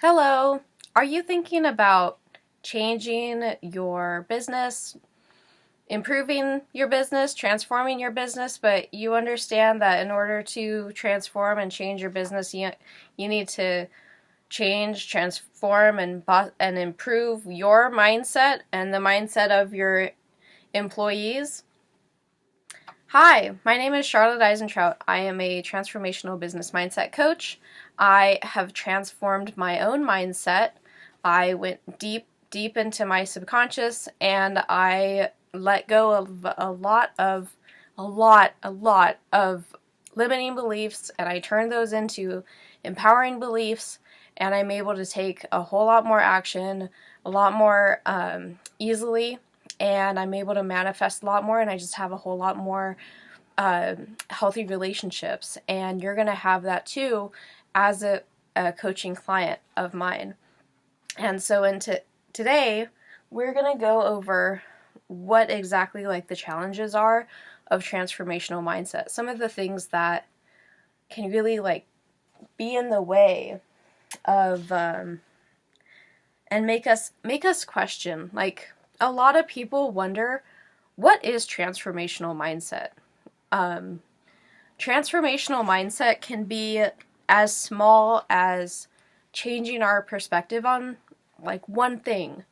Hello. Are you thinking about changing your business, improving your business, transforming your business, but you understand that in order to transform and change your business, you need to change, transform, and improve your mindset and the mindset of your employees? Hi, my name is Charlotte Eisentrout. I am a transformational business mindset coach. I have transformed my own mindset. I went deep into my subconscious and I let go of a lot of limiting beliefs, and I turned those into empowering beliefs, and I'm able to take a whole lot more action, a lot more easily, and I'm able to manifest a lot more, and I just have a whole lot more healthy relationships. And you're going to have that too as a coaching client of mine. And so today, we're going to go over what exactly like the challenges are of transformational mindset. Some of the things that can really like be in the way of and make us question. Like, a lot of people wonder, what is transformational mindset? Transformational mindset can be as small as changing our perspective on like one thing.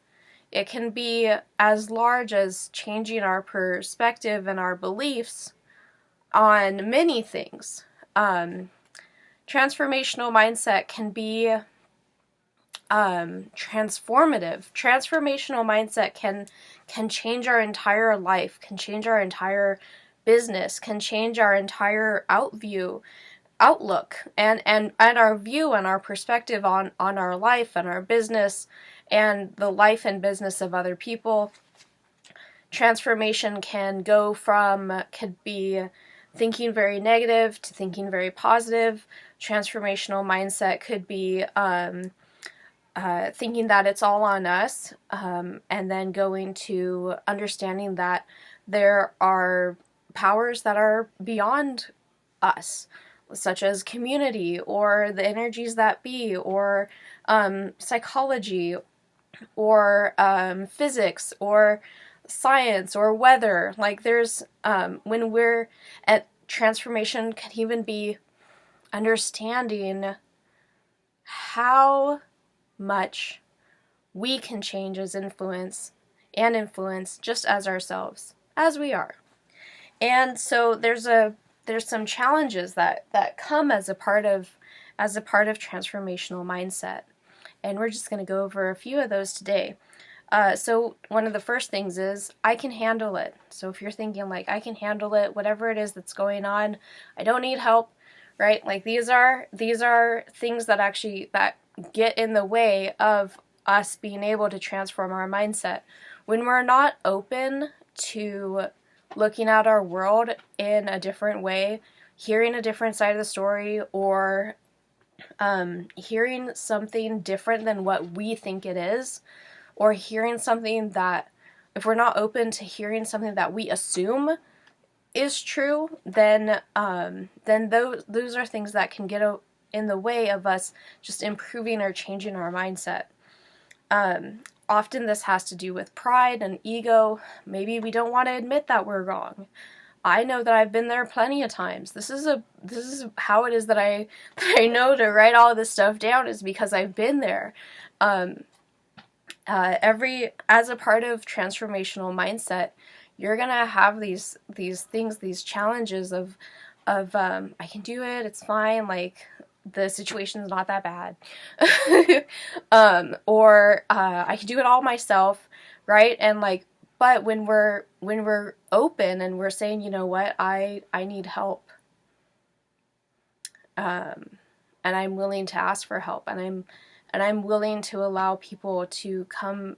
It can be as large as changing our perspective and our beliefs on many things. Transformational mindset can be transformative. Transformational mindset can change our entire life, can change our entire business, can change our entire outlook and our view and our perspective on our life and our business and the life and business of other people. Transformation could be thinking very negative to thinking very positive. Transformational mindset could be thinking that it's all on us, and then going to understanding that there are powers that are beyond us, such as community or the energies that be, or psychology, or physics, or science, or weather. Like there's when we're at transformation, can even be understanding how much we can change as influence just as ourselves as we are. And so there's some challenges that come as a part of transformational mindset, and we're just going to go over a few of those today. So one of the first things is I can handle it. So if you're thinking like, I can handle it, whatever it is that's going on, I don't need help, right? Like these are things that get in the way of us being able to transform our mindset. When we're not open to looking at our world in a different way, hearing a different side of the story, or hearing something different than what we think it is, or hearing something that, if we're not open to hearing something that we assume is true, then those are things that can get in the way of us just improving or changing our mindset. Often this has to do with pride and ego. Maybe we don't want to admit that we're wrong. I know that I've been there plenty of times. This is how it is that I know to write all this stuff down, is because I've been there. As a part of transformational mindset, you're gonna have these things, these challenges of I can do it, it's fine, like the situation's not that bad. Or I can do it all myself, right? And like, but when we're open and we're saying, you know what, I need help, and I'm willing to ask for help, and I'm willing to allow people to come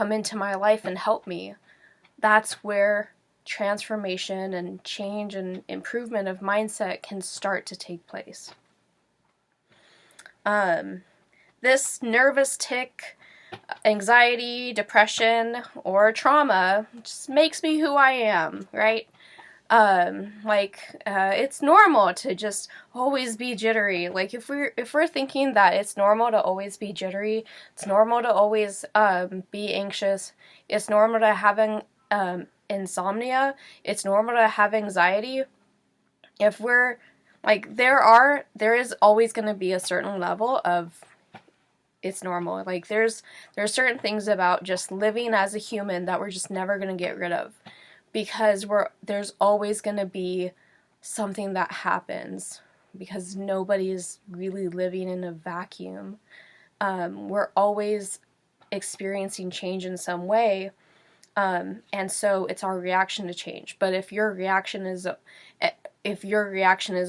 into my life and help me, that's where transformation and change and improvement of mindset can start to take place. This nervous tick, anxiety, depression, or trauma just makes me who I am, right? It's normal to just always be jittery. Like if we're thinking that it's normal to always be jittery, it's normal to always be anxious, it's normal to having insomnia, it's normal to have anxiety. If we're like there is always going to be a certain level of it's normal. Like there's certain things about just living as a human that we're just never going to get rid of, because there's always going to be something that happens, because nobody is really living in a vacuum. We're always experiencing change in some way, and so it's our reaction to change. But if your reaction is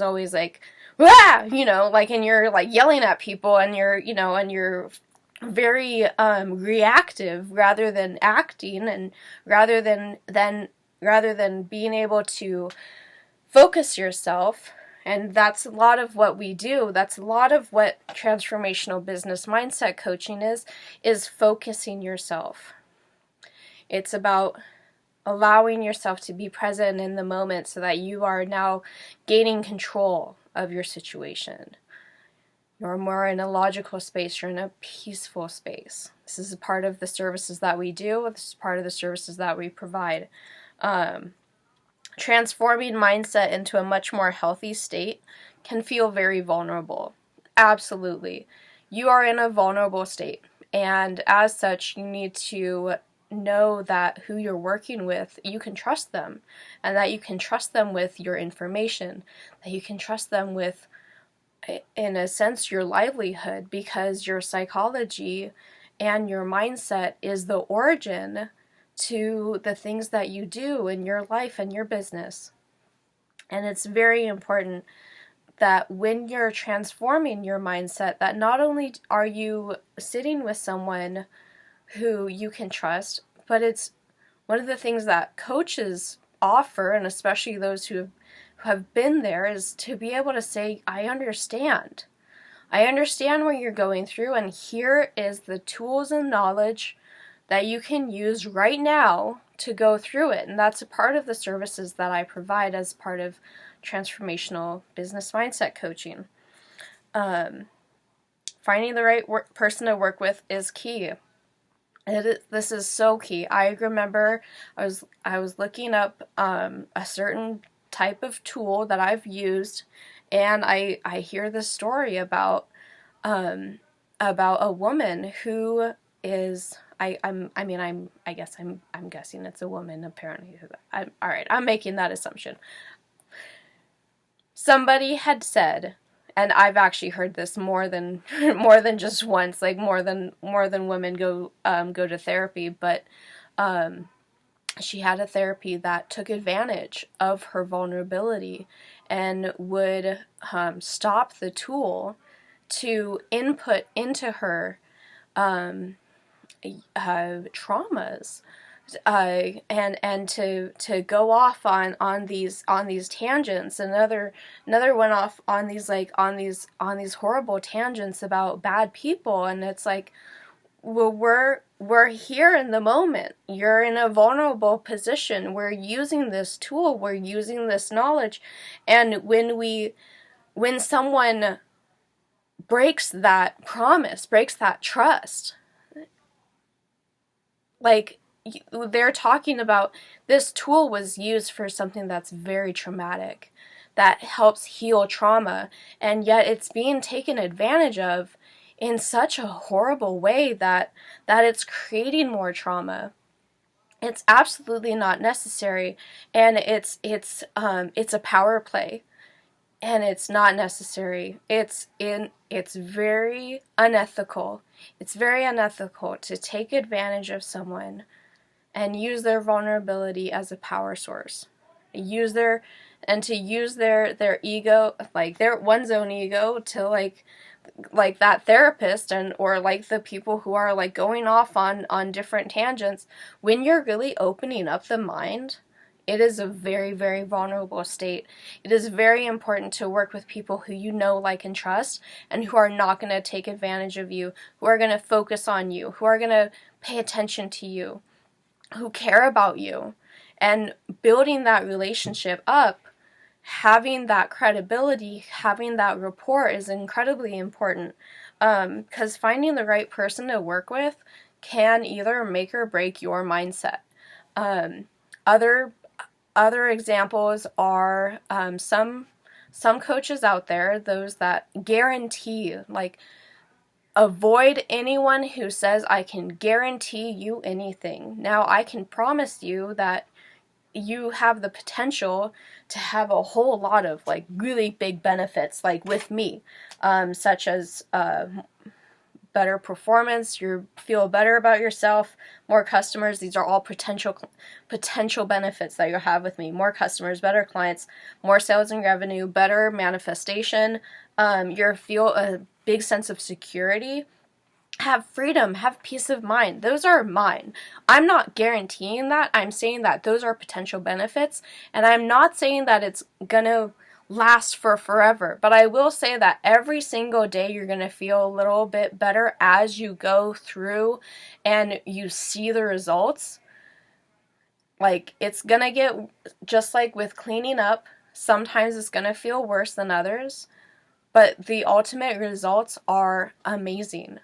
always like, "Wah!" like, and you're like yelling at people, and you're very reactive rather than acting, and rather than being able to focus yourself. And that's a lot of what we do. That's a lot of what transformational business mindset coaching is focusing yourself. It's about allowing yourself to be present in the moment so that you are now gaining control of your situation. You're more in a logical space. You're in a peaceful space. This is a part of the services that we do. This is part of the services that we provide. Transforming mindset into a much more healthy state can feel very vulnerable. Absolutely. You are in a vulnerable state, and as such, you need to know that who you're working with, you can trust them, and that you can trust them with your information, that you can trust them with, in a sense, your livelihood, because your psychology and your mindset is the origin to the things that you do in your life and your business. And it's very important that when you're transforming your mindset, that not only are you sitting with someone who you can trust, but it's one of the things that coaches offer, and especially those who have been there, is to be able to say, I understand what you're going through, and here is the tools and knowledge that you can use right now to go through it. And that's a part of the services that I provide as part of transformational business mindset coaching. Finding the right person to work with is key. This is so key. I remember I was looking up a certain type of tool that I've used, and I hear this story about a woman who is I'm guessing it's a woman, apparently. All right, I'm making that assumption. Somebody had said, and I've actually heard this more than just once, like more than women go to therapy, but she had a therapy that took advantage of her vulnerability and would stop the tool to input into her traumas, and to go off on these tangents. Another went off on these horrible tangents about bad people, and it's like, well, we're here in the moment. You're in a vulnerable position. We're using this tool. We're using this knowledge, and when someone breaks that promise, breaks that trust, like, they're talking about, this tool was used for something that's very traumatic, that helps heal trauma, and yet it's being taken advantage of in such a horrible way that it's creating more trauma. It's absolutely not necessary, and it's a power play, and it's not necessary. It's very unethical. It's very unethical to take advantage of someone and use their vulnerability as a power source. Use their ego, like one's own ego, to like that therapist, and or like the people who are like going off on different tangents. When you're really opening up the mind, it is a very, very vulnerable state. It is very important to work with people who you know, like, and trust, and who are not going to take advantage of you, who are going to focus on you, who are going to pay attention to you, who care about you. And building that relationship up, having that credibility, having that rapport is incredibly important, because finding the right person to work with can either make or break your mindset. Um, other other examples are some coaches out there, those that guarantee, like, avoid anyone who says I can guarantee you anything. Now, I can promise you that you have the potential to have a whole lot of like really big benefits, like with me, such as better performance, you feel better about yourself, more customers. These are all potential benefits that you'll have with me. More customers, better clients, more sales and revenue, better manifestation. You feel a big sense of security, have freedom, have peace of mind. Those are mine. I'm not guaranteeing that. I'm saying that those are potential benefits, and I'm not saying that it's gonna last for forever, but I will say that every single day you're gonna feel a little bit better as you go through and you see the results. Like, it's gonna get, just like with cleaning up, sometimes it's gonna feel worse than others, but the ultimate results are amazing.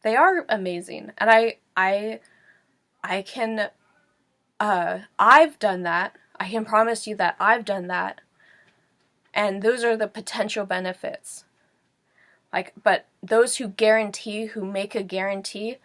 They are amazing. And I can, I've done that. I can promise you that I've done that. And those are the potential benefits. Like, but those who guarantee, who make a guarantee,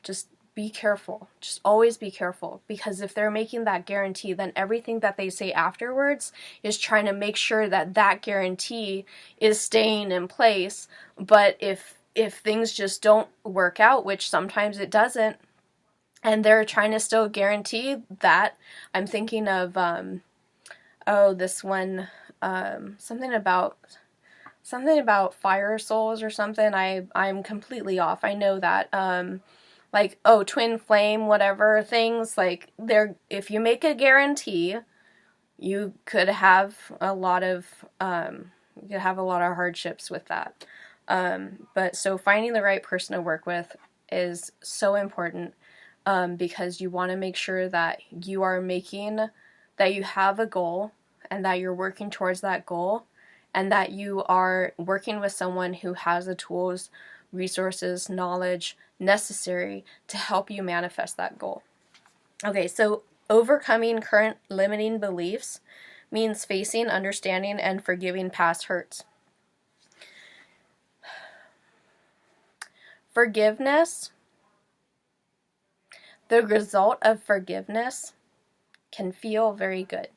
just be careful. Just always be careful. Because if they're making that guarantee, then everything that they say afterwards is trying to make sure that that guarantee is staying in place. But if things just don't work out, which sometimes it doesn't, and they're trying to still guarantee that, I'm thinking of, this one, something about fire souls or something. I'm completely off. I know that, like, twin flame, whatever things, like, if you make a guarantee, you could have a lot of, hardships with that. But so finding the right person to work with is so important, because you want to make sure that you have a goal and that you're working towards that goal, and that you are working with someone who has the tools, resources, knowledge necessary to help you manifest that goal. Okay, so overcoming current limiting beliefs means facing, understanding, and forgiving past hurts. Forgiveness, the result of forgiveness can feel very good.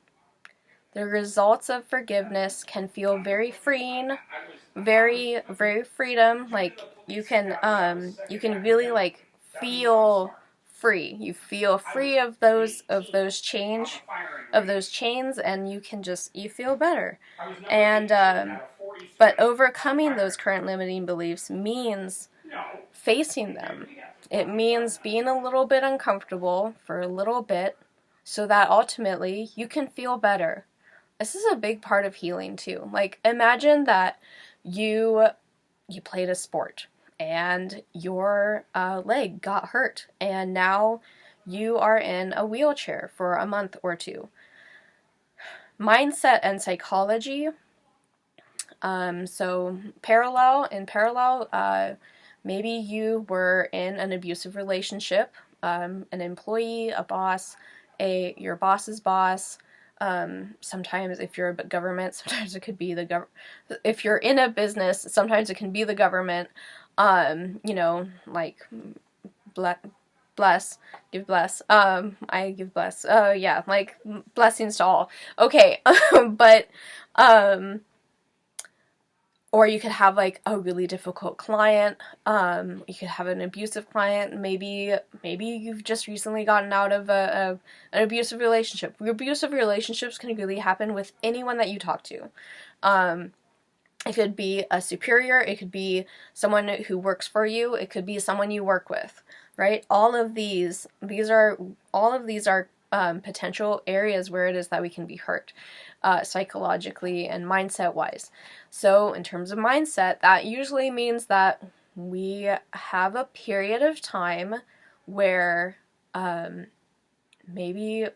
The results of forgiveness can feel very freeing, very, very freedom. Like, you can really, like, feel free. You feel free of those chains, and you feel better. And but overcoming those current limiting beliefs means facing them. It means being a little bit uncomfortable for a little bit, so that ultimately you can feel better. This is a big part of healing too. Like, imagine that you played a sport and your leg got hurt, and now you are in a wheelchair for a month or two. Mindset and psychology. So in parallel, maybe you were in an abusive relationship, an employee, a boss, your boss's boss. Sometimes if you're a government, sometimes it could be if you're in a business, sometimes it can be the government. Like, give bless. I give bless. Yeah, like, blessings to all. Okay, but, or you could have, like, a really difficult client. You could have an abusive client. Maybe you've just recently gotten out of an abusive relationship. Abusive relationships can really happen with anyone that you talk to. It could be a superior. It could be someone who works for you. It could be someone you work with, right? All of these are potential areas where it is that we can be hurt, psychologically and mindset-wise. So in terms of mindset, that usually means that we have a period of time where maybe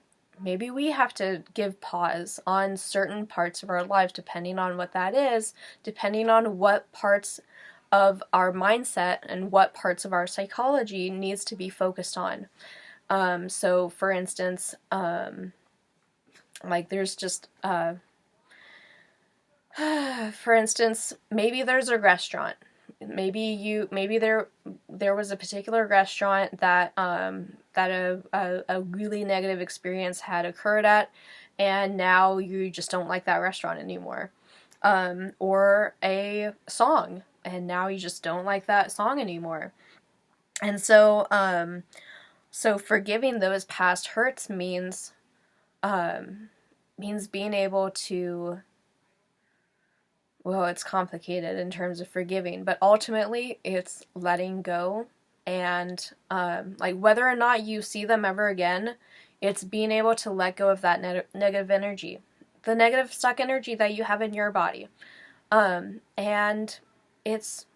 maybe we have to give pause on certain parts of our lives, depending on what that is, depending on what parts of our mindset and what parts of our psychology needs to be focused on. So for instance, like there's just, for instance, maybe there's a restaurant. Maybe there was a particular restaurant that a really negative experience had occurred at, and now you just don't like that restaurant anymore. Or a song, and now you just don't like that song anymore. And so forgiving those past hurts means being able to, well, it's complicated in terms of forgiving, but ultimately it's letting go. And like whether or not you see them ever again, it's being able to let go of that negative energy, the negative stuck energy that you have in your body. And it's,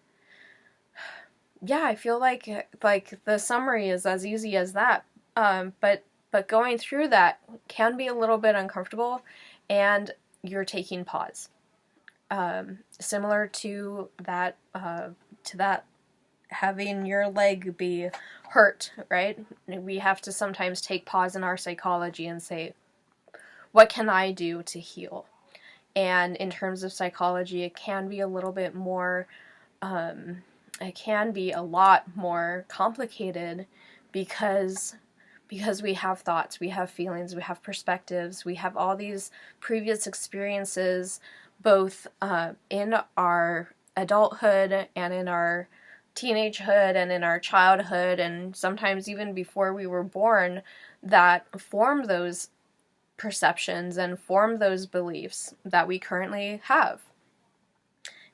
yeah, I feel like the summary is as easy as that. But going through that can be a little bit uncomfortable, and you're taking pause. Similar to that having your leg be hurt, right? We have to sometimes take pause in our psychology and say, what can I do to heal? And in terms of psychology, it can be a little bit more, it can be a lot more complicated because we have thoughts, we have feelings, we have perspectives, we have all these previous experiences, both in our adulthood and in our teenagehood and in our childhood, and sometimes even before we were born, that form those perceptions and form those beliefs that we currently have.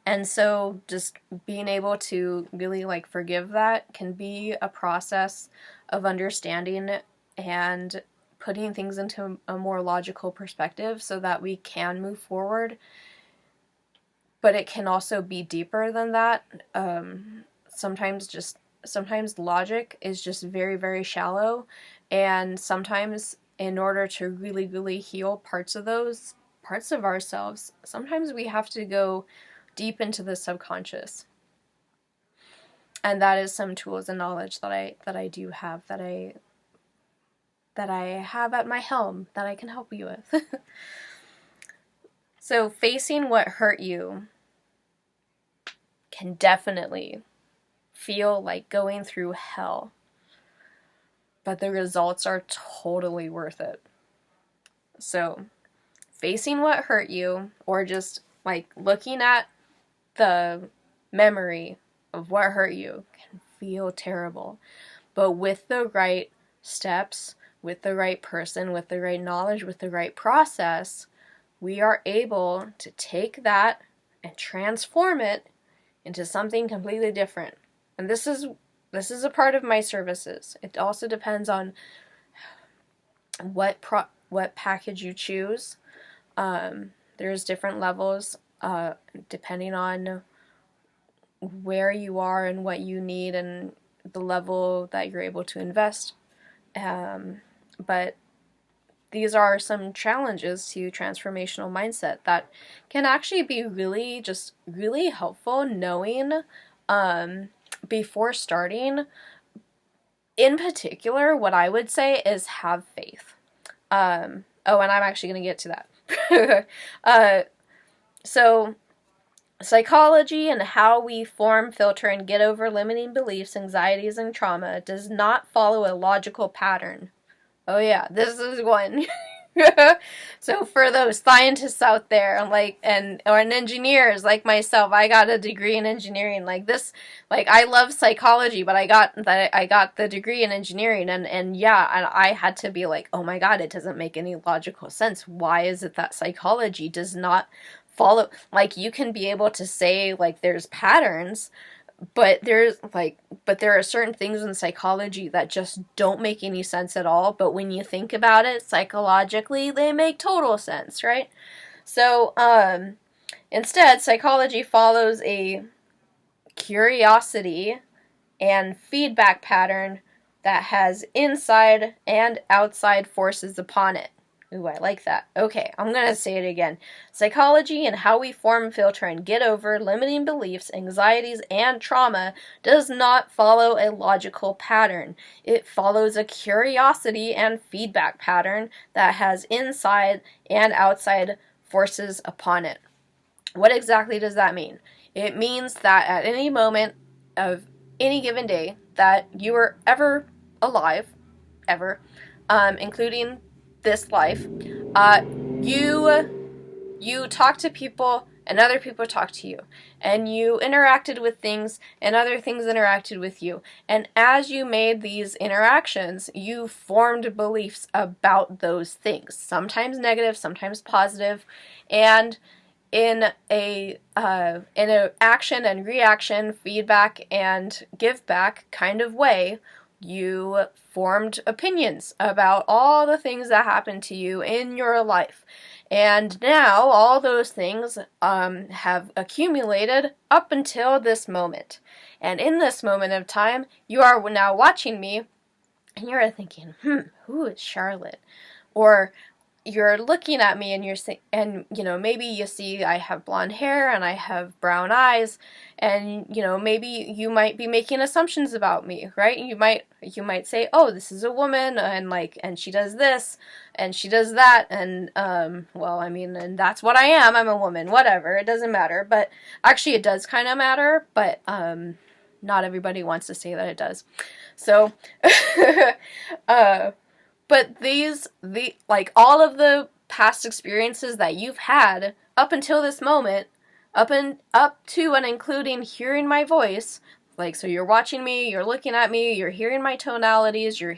And so just being able to really like forgive that can be a process of understanding and putting things into a more logical perspective so that we can move forward. But it can also be deeper than that. Sometimes logic is just very, very shallow, and sometimes in order to really, really heal parts of ourselves, sometimes we have to go deep into the subconscious. And that is some tools and knowledge that I do have, that I have at my helm that I can help you with. So facing what hurt you can definitely feel like going through hell, but the results are totally worth it. So facing what hurt you, or just like looking at the memory of what hurt you, can feel terrible. But with the right steps, with the right person, with the right knowledge, with the right process, we are able to take that and transform it into something completely different. And this is a part of my services. It also depends on what package you choose. There's different levels depending on where you are and what you need and the level that you're able to invest. But these are some challenges to transformational mindset that can actually be really, just really helpful knowing before starting. In particular, what I would say is have faith. And I'm actually going to get to that. So psychology and how we form, filter, and get over limiting beliefs, anxieties, and trauma does not follow a logical pattern. Oh yeah, this is one. So for those scientists out there, or engineers like myself, I got a degree in engineering. I love psychology, but I got the degree in engineering, and I had to be like, oh my god, it doesn't make any logical sense. Why is it that psychology does not follow? Like, you can be able to say like there's patterns, but there are certain things in psychology that just don't make any sense at all, but when you think about it psychologically, they make total sense, right? So instead, psychology follows a curiosity and feedback pattern that has inside and outside forces upon it. Ooh, I like that. Okay, I'm going to say it again. Psychology and how we form, filter, and get over limiting beliefs, anxieties, and trauma does not follow a logical pattern. It follows a curiosity and feedback pattern that has inside and outside forces upon it. What exactly does that mean? It means that at any moment of any given day that you are ever alive, ever, including this life, you talk to people and other people talk to you, and you interacted with things and other things interacted with you, and as you made these interactions, you formed beliefs about those things, sometimes negative, sometimes positive, and in a action and reaction, feedback and give back kind of way, you formed opinions about all the things that happened to you in your life. And now all those things have accumulated up until this moment. And in this moment of time, you are now watching me and you're thinking, who is Charlotte? Or you're looking at me and maybe you see I have blonde hair and I have brown eyes, and maybe you might be making assumptions about me, right? You might say, oh, this is a woman, and she does this and she does that, and and that's what I am. I'm a woman, whatever, it doesn't matter. But actually it does kind of matter, but not everybody wants to say that it does. So but all of the past experiences that you've had up until this moment, up to and including hearing my voice, so you're watching me, you're looking at me, you're hearing my tonalities, you're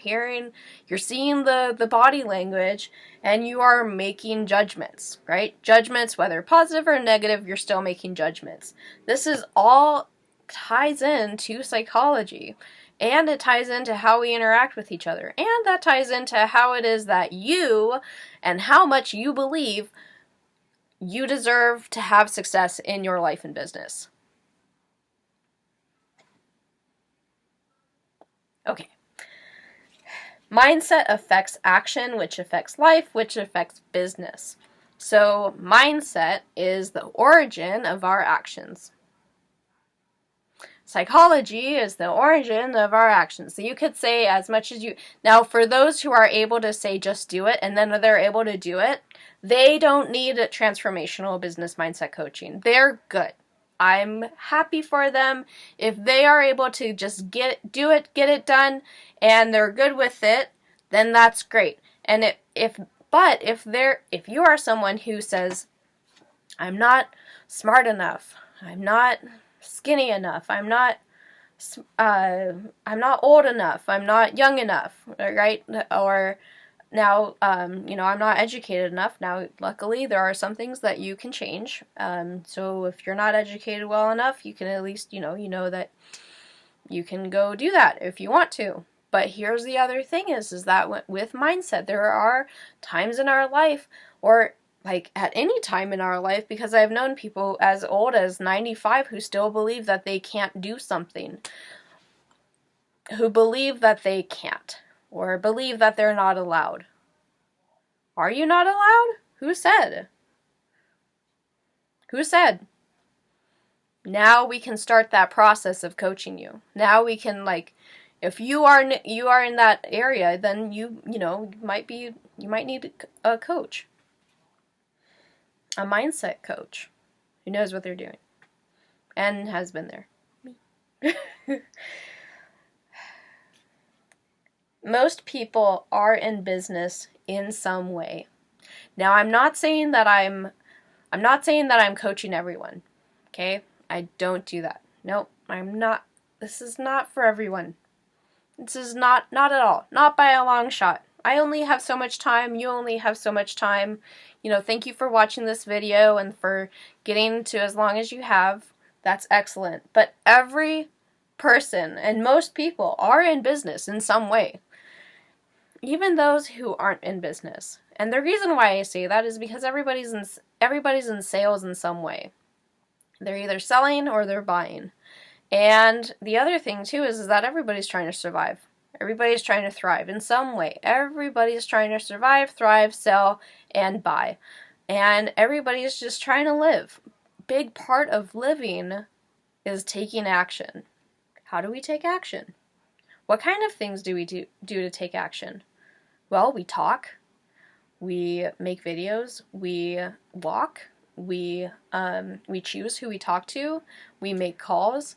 seeing the body language, and you are making judgments, right? Judgments, whether positive or negative, you're still making judgments. This is all ties into psychology. And it ties into how we interact with each other. And that ties into how it is that you and how much you believe you deserve to have success in your life and business. Okay. Mindset affects action, which affects life, which affects business. So mindset is the origin of our actions. Psychology is the origin of our actions. So you could say as much as you... Now, for those who are able to say just do it, and then they're able to do it, they don't need transformational business mindset coaching. They're good. I'm happy for them. If they are able to just get it done, and they're good with it, then that's great. And if you are someone who says, I'm not smart enough, I'm not skinny enough, I'm not old enough, I'm not young enough, right? Or now, I'm not educated enough. Now, luckily, there are some things that you can change. So if you're not educated well enough, you can at least, you know that you can go do that if you want to. But here's the other thing is that with mindset, there are times in our life, or at any time in our life, because I've known people as old as 95 who still believe that they can't do something, who believe that they can't, or believe that they're not allowed. Are you not allowed? Who said? Who said? Now we can start that process of coaching you. Now we can, if you are in that area, then you might need a coach. A mindset coach who knows what they're doing and has been there. Me. Most people are in business in some way. Now, I'm not saying that I'm coaching everyone. Okay? I don't do that. Nope, I'm not. This is not for everyone. This is not at all. Not by a long shot. I only have so much time. You only have so much time. Thank you for watching this video and for getting to as long as you have. That's excellent. But every person and most people are in business in some way. Even those who aren't in business. And the reason why I say that is because everybody's in sales in some way. They're either selling or they're buying. And the other thing too is that everybody's trying to survive. Everybody's trying to thrive in some way. Everybody's trying to survive, thrive, sell, and buy. And everybody's just trying to live. Big part of living is taking action. How do we take action? What kind of things do we do to take action? Well, we talk, we make videos, we walk, we choose who we talk to, we make calls,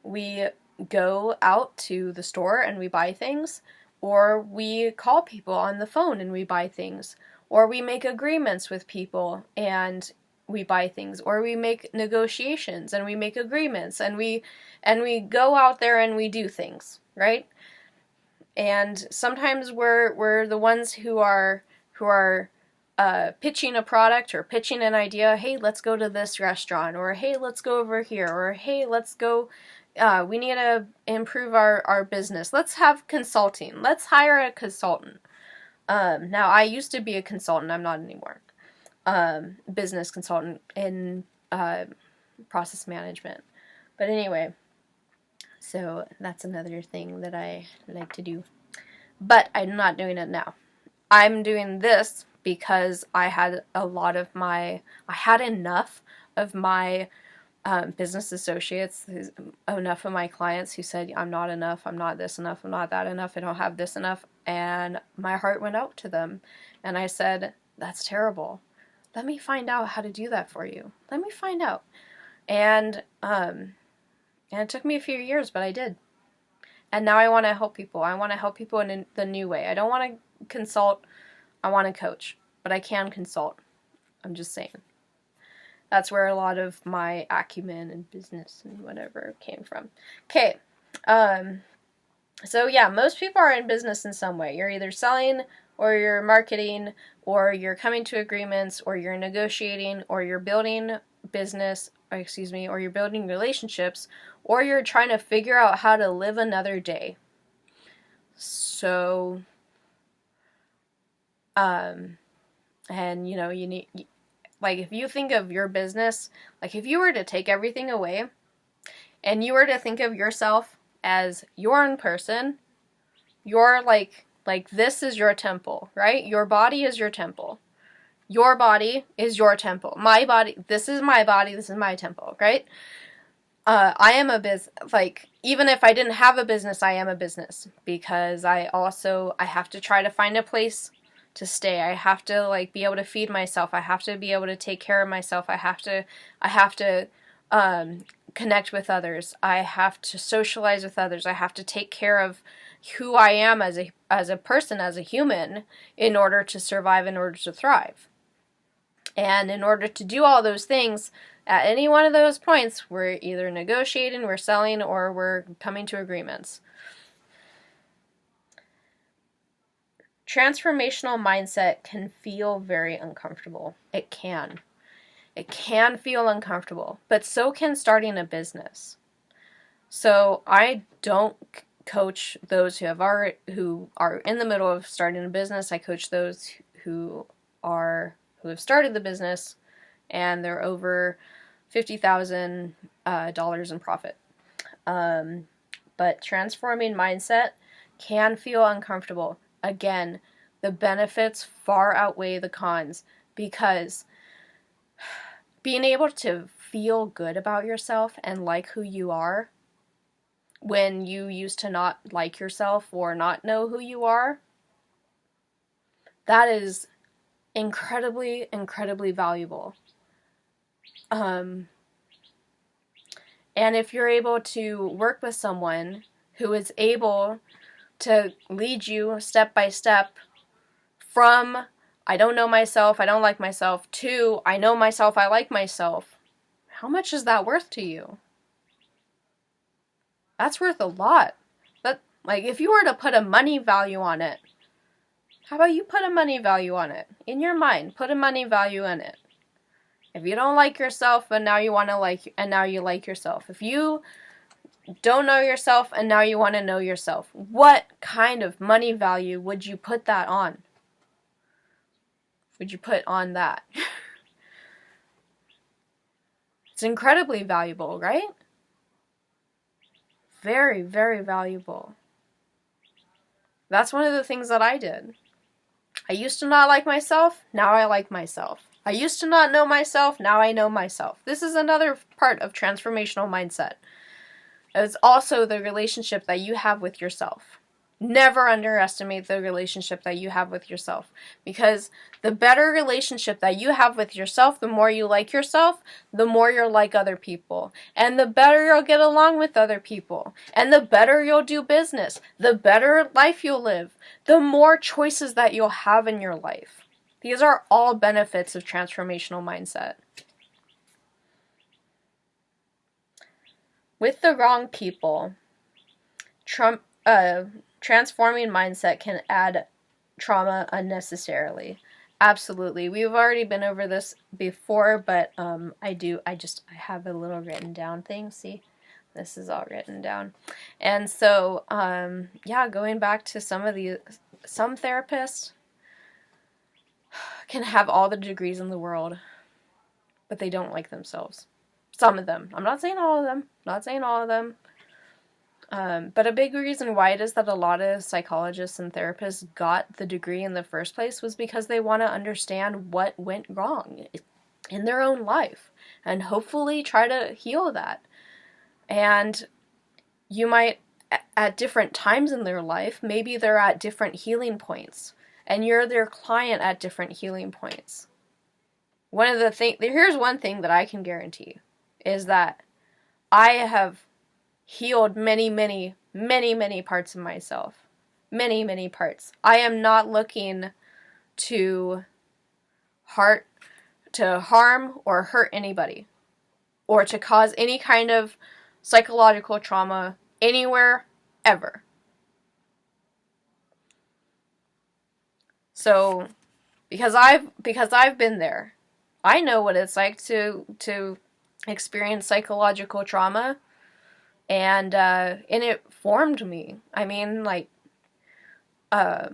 we go out to the store and we buy things, or we call people on the phone and we buy things, or we make agreements with people and we buy things, or we make negotiations and we make agreements and we go out there and we do things, right? And sometimes we're the ones who are pitching a product or pitching an idea. Hey, let's go to this restaurant, or hey, let's go over here, or hey, let's go. We need to improve our business. Let's have consulting. Let's hire a consultant. Now, I used to be a consultant. I'm not anymore. Business consultant in process management. But anyway, so that's another thing that I like to do. But I'm not doing it now. I'm doing this because I had enough of my business associates, enough of my clients who said, I'm not enough, I'm not this enough, I'm not that enough, I don't have this enough. And my heart went out to them. And I said, that's terrible. Let me find out how to do that for you. Let me find out. And it took me a few years, but I did. And now I want to help people. I want to help people in the new way. I don't want to consult. I want to coach. But I can consult. I'm just saying. That's where a lot of my acumen and business and whatever came from. Okay. So yeah, most people are in business in some way. You're either selling, or you're marketing, or you're coming to agreements, or you're negotiating, or you're building business, or you're building relationships, or you're trying to figure out how to live another day. So, and you need, like, if you think of your business, like if you were to take everything away and you were to think of yourself as your own person, you're like this is your temple, right? Your body is your temple. Your body is your temple. My body, this is my body, this is my temple, right? I am a even if I didn't have a business, I am a business, because I have to try to find a place to stay. I have to be able to feed myself. I have to be able to take care of myself. I have to connect with others. I have to socialize with others. I have to take care of who I am as a person, as a human, in order to survive, in order to thrive. And in order to do all those things, at any one of those points, we're either negotiating, we're selling, or we're coming to agreements. Transformational mindset can feel very uncomfortable. It can. It can feel uncomfortable, but so can starting a business. So I don't coach those who are in the middle of starting a business. I coach those who have started the business and they're over $50,000 in profit. But transforming mindset can feel uncomfortable. Again, the benefits far outweigh the cons, because being able to feel good about yourself and like who you are when you used to not like yourself or not know who you are, that is incredibly, incredibly valuable. And if you're able to work with someone who is able to lead you step by step from I don't know myself, I don't like myself, to I know myself, I like myself, how much is that worth to you? That's worth a lot. If you were to put a money value on it, how about you put a money value on it? In your mind, put a money value in it. If you don't like yourself and now you want to and now you like yourself. If you don't know yourself and now you want to know yourself, what kind of money value would you put that on? Would you put on that? It's incredibly valuable, right? Very, very valuable. That's one of the things that I did. I used to not like myself, now I like myself. I used to not know myself, now I know myself. This is another part of transformational mindset. It's also the relationship that you have with yourself. Never underestimate the relationship that you have with yourself, because the better relationship that you have with yourself, the more you like yourself, the more you're like other people, and the better you'll get along with other people, and the better you'll do business, the better life you'll live, the more choices that you'll have in your life. These are all benefits of transformational mindset. With the wrong people, transforming mindset can add trauma unnecessarily. Absolutely. We've already been over this before, but I have a little written down thing. See, this is all written down. And so, going back to some therapists can have all the degrees in the world, but they don't like themselves. Some of them. I'm not saying all of them. But a big reason why it is that a lot of psychologists and therapists got the degree in the first place was because they want to understand what went wrong in their own life and hopefully try to heal that. And you might, at different times in their life, maybe they're at different healing points, and you're their client at different healing points. Here's one thing that I can guarantee, is that I have healed many, many, many, many parts of myself. Many, many parts. I am not looking to harm or hurt anybody, or to cause any kind of psychological trauma anywhere, ever. So, because I've been there, I know what it's like to experience psychological trauma, and it formed me. I mean, I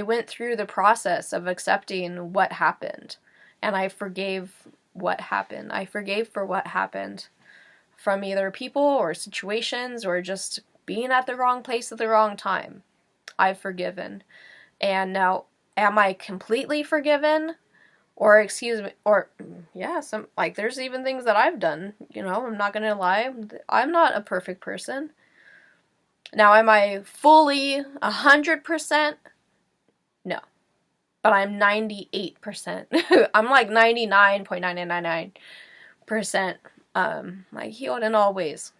went through the process of accepting what happened, and I forgave what happened. I forgave for what happened from either people or situations or just being at the wrong place at the wrong time. I've forgiven. And now, am I completely forgiven? Or there's even things that I've done, I'm not gonna lie. I'm not a perfect person. Now, am I fully 100%? No. But I'm 98%. I'm like 99.999% healed in all ways.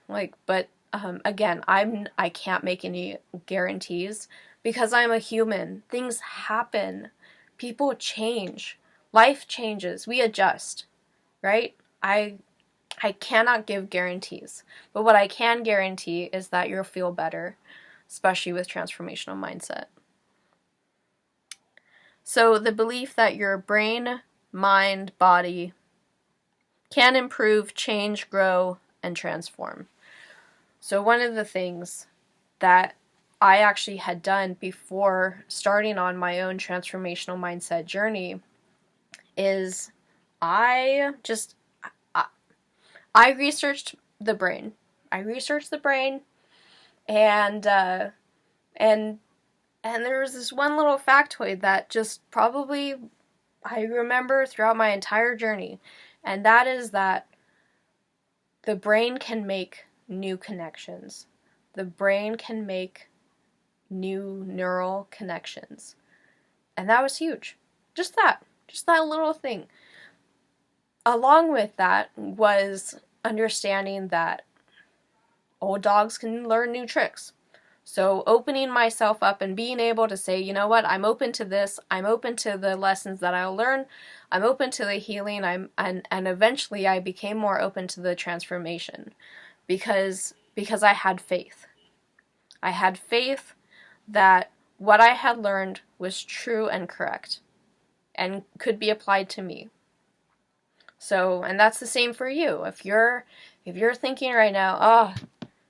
Again, I can't make any guarantees because I'm a human. Things happen. People change. Life changes. We adjust, right? I cannot give guarantees, but what I can guarantee is that you'll feel better, especially with transformational mindset. So the belief that your brain, mind, body can improve, change, grow, and transform. So one of the things that I actually had done before starting on my own transformational mindset journey is I researched the brain. And there was this one little factoid that just probably I remember throughout my entire journey, and that is that the brain can make new connections. The brain can make new neural connections. And that was huge. Just that little thing. Along with that was understanding that old dogs can learn new tricks. So opening myself up and being able to say, you know what, I'm open to this. I'm open to the lessons that I'll learn. I'm open to the healing. And eventually I became more open to the transformation because I had faith. I had faith that what I had learned was true and correct and could be applied to me. So, and that's the same for you. If you're thinking right now, oh,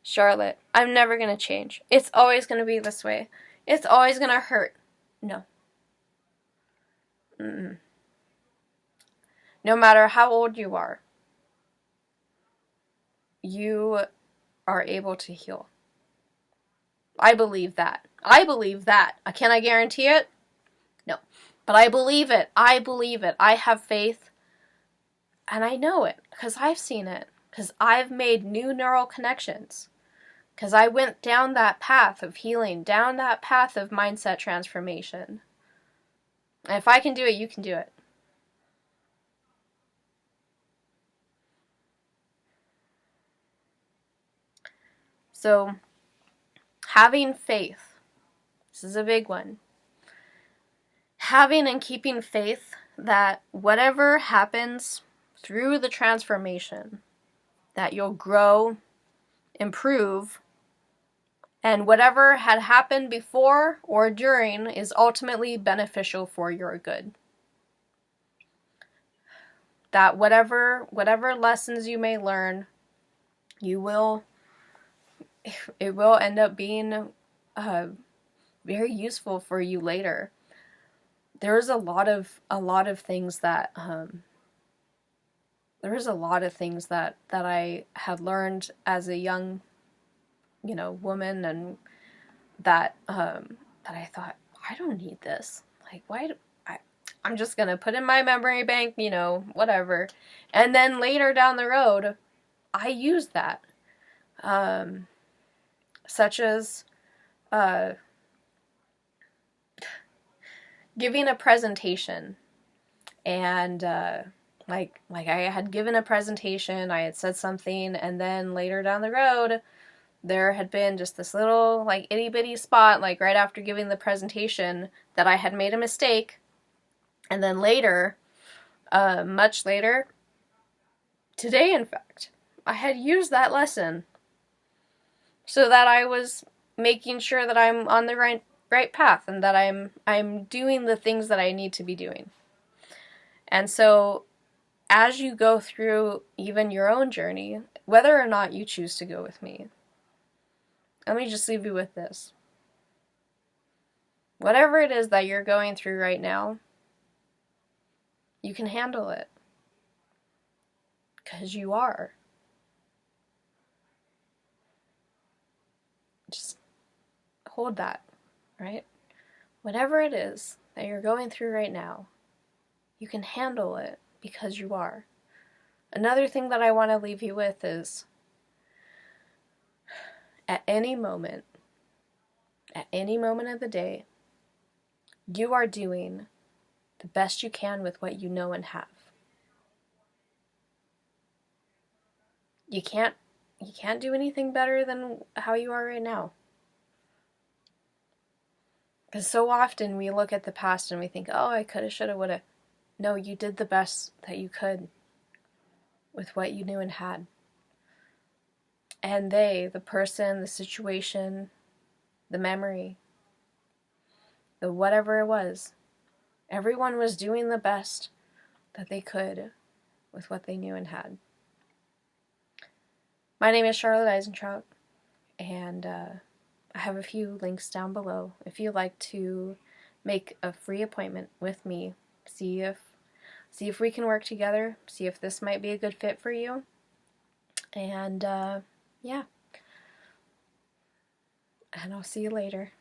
Charlotte, I'm never going to change. It's always going to be this way. It's always going to hurt. No. Mm-mm. No matter how old you are able to heal. I believe that. I believe that. Can I guarantee it? No. But I believe it. I believe it. I have faith. And I know it because I've seen it. Because I've made new neural connections. Because I went down that path of healing, down that path of mindset transformation. And if I can do it, you can do it. So, having faith. This is a big one. Having and keeping faith that whatever happens through the transformation, that you'll grow, improve, and whatever had happened before or during is ultimately beneficial for your good. That whatever lessons you may learn, it will end up being very useful for you later. There's a lot of things that that I had learned as a young, woman, and that I thought, I don't need this. Like, why do I'm just gonna put in my memory bank, whatever. And then later down the road, I used that. Such as giving a presentation, and like I had given a presentation, I had said something, and then later down the road there had been just this little like itty bitty spot, like right after giving the presentation, that I had made a mistake, and then later, much later, today in fact, I had used that lesson so that I was making sure that I'm on the right path, and that I'm doing the things that I need to be doing. And so as you go through even your own journey, whether or not you choose to go with me, let me just leave you with this. Whatever it is that you're going through right now, you can handle it. Because you are. Just hold that, right? Whatever it is that you're going through right now, you can handle it because you are. Another thing that I want to leave you with is, at any moment of the day, you are doing the best you can with what you know and have. You can't do anything better than how you are right now. Because so often we look at the past and we think, oh, I coulda, shoulda, woulda. No, you did the best that you could with what you knew and had. And the person, the situation, the memory, the whatever it was, everyone was doing the best that they could with what they knew and had. My name is Charlotte Eisentraut, and I have a few links down below if you'd like to make a free appointment with me. See if we can work together. See if this might be a good fit for you. And yeah. And I'll see you later.